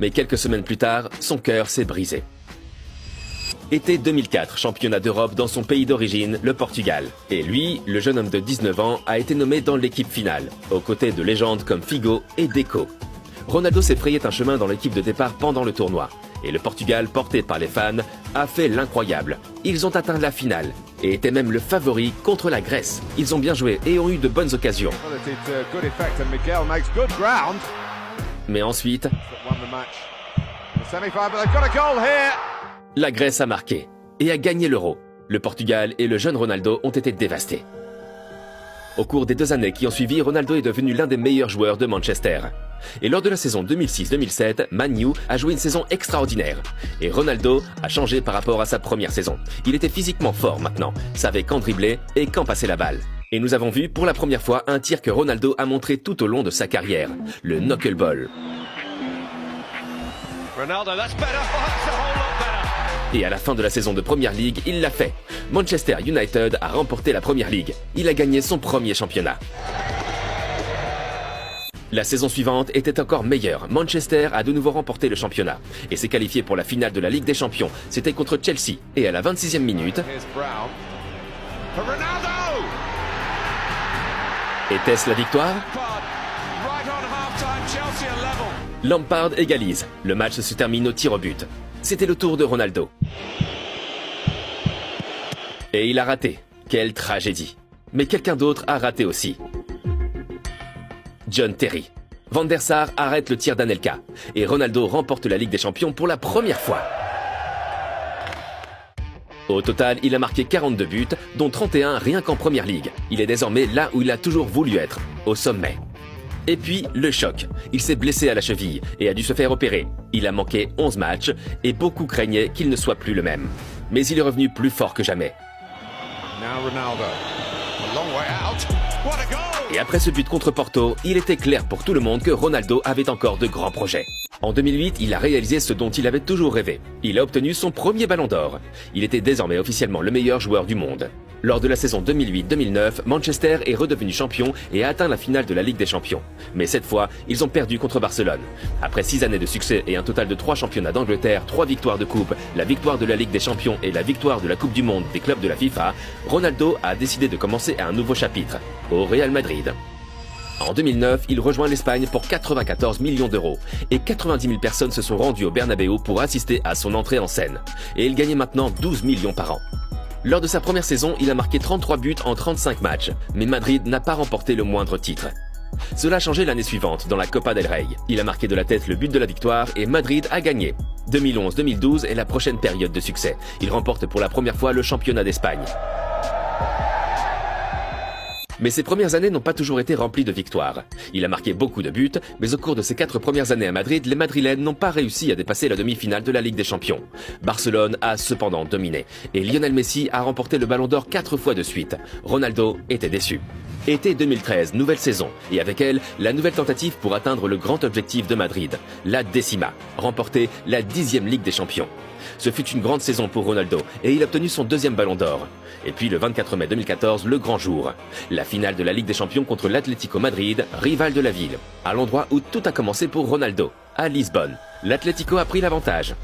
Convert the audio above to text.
Mais quelques semaines plus tard, son cœur s'est brisé. Été 2004, championnat d'Europe dans son pays d'origine, le Portugal. Et lui, le jeune homme de 19 ans, a été nommé dans l'équipe finale, aux côtés de légendes comme Figo et Deco. Ronaldo s'est frayé un chemin dans l'équipe de départ pendant le tournoi. Et le Portugal, porté par les fans, a fait l'incroyable. Ils ont atteint la finale et étaient même le favori contre la Grèce. Ils ont bien joué et ont eu de bonnes occasions. Mais ensuite, la Grèce a marqué et a gagné l'Euro. Le Portugal et le jeune Ronaldo ont été dévastés. Au cours des 2 années qui ont suivi, Ronaldo est devenu l'un des meilleurs joueurs de Manchester. Et lors de la saison 2006-2007, Man U a joué une saison extraordinaire. Et Ronaldo a changé par rapport à sa première saison. Il était physiquement fort maintenant, savait quand dribbler et quand passer la balle. Et nous avons vu pour la première fois un tir que Ronaldo a montré tout au long de sa carrière, le knuckleball. Ronaldo, that's better. Oh, that's a whole lot better. Et à la fin de la saison de Premier League, il l'a fait. Manchester United a remporté la Premier League. Il a gagné son premier championnat. La saison suivante était encore meilleure. Manchester a de nouveau remporté le championnat et s'est qualifié pour la finale de la Ligue des Champions. C'était contre Chelsea. Et à la 26e minute... Était-ce la victoire? Lampard égalise. Le match se termine au tir au but. C'était le tour de Ronaldo. Et il a raté. Quelle tragédie. Mais quelqu'un d'autre a raté aussi. John Terry. Van der Sar arrête le tir d'Anelka. Et Ronaldo remporte la Ligue des Champions pour la première fois. Au total, il a marqué 42 buts, dont 31 rien qu'en Première Ligue. Il est désormais là où il a toujours voulu être, au sommet. Et puis, le choc. Il s'est blessé à la cheville et a dû se faire opérer. Il a manqué 11 matchs et beaucoup craignaient qu'il ne soit plus le même. Mais il est revenu plus fort que jamais. Et après ce but contre Porto, il était clair pour tout le monde que Ronaldo avait encore de grands projets. En 2008, il a réalisé ce dont il avait toujours rêvé. Il a obtenu son premier ballon d'or. Il était désormais officiellement le meilleur joueur du monde. Lors de la saison 2008-2009, Manchester est redevenu champion et a atteint la finale de la Ligue des Champions. Mais cette fois, ils ont perdu contre Barcelone. Après 6 années de succès et un total de 3 championnats d'Angleterre, 3 victoires de coupe, la victoire de la Ligue des Champions et la victoire de la Coupe du Monde des clubs de la FIFA, Ronaldo a décidé de commencer un nouveau chapitre, au Real Madrid. En 2009, il rejoint l'Espagne pour 94 millions d'euros et 90 000 personnes se sont rendues au Bernabéu pour assister à son entrée en scène. Et il gagnait maintenant 12 millions par an. Lors de sa première saison, il a marqué 33 buts en 35 matchs, mais Madrid n'a pas remporté le moindre titre. Cela a changé l'année suivante, dans la Copa del Rey. Il a marqué de la tête le but de la victoire et Madrid a gagné. 2011-2012 est la prochaine période de succès. Il remporte pour la première fois le championnat d'Espagne. Mais ses premières années n'ont pas toujours été remplies de victoires. Il a marqué beaucoup de buts, mais au cours de ses 4 premières années à Madrid, les Madrilènes n'ont pas réussi à dépasser la demi-finale de la Ligue des Champions. Barcelone a cependant dominé, et Lionel Messi a remporté le Ballon d'Or 4 fois de suite. Ronaldo était déçu. Été 2013, nouvelle saison, et avec elle, la nouvelle tentative pour atteindre le grand objectif de Madrid, la décima, remporter la 10e Ligue des Champions. Ce fut une grande saison pour Ronaldo et il a obtenu son 2e ballon d'or. Et puis le 24 mai 2014, le grand jour. La finale de la Ligue des Champions contre l'Atlético Madrid, rival de la ville. À l'endroit où tout a commencé pour Ronaldo, à Lisbonne. L'Atlético a pris l'avantage.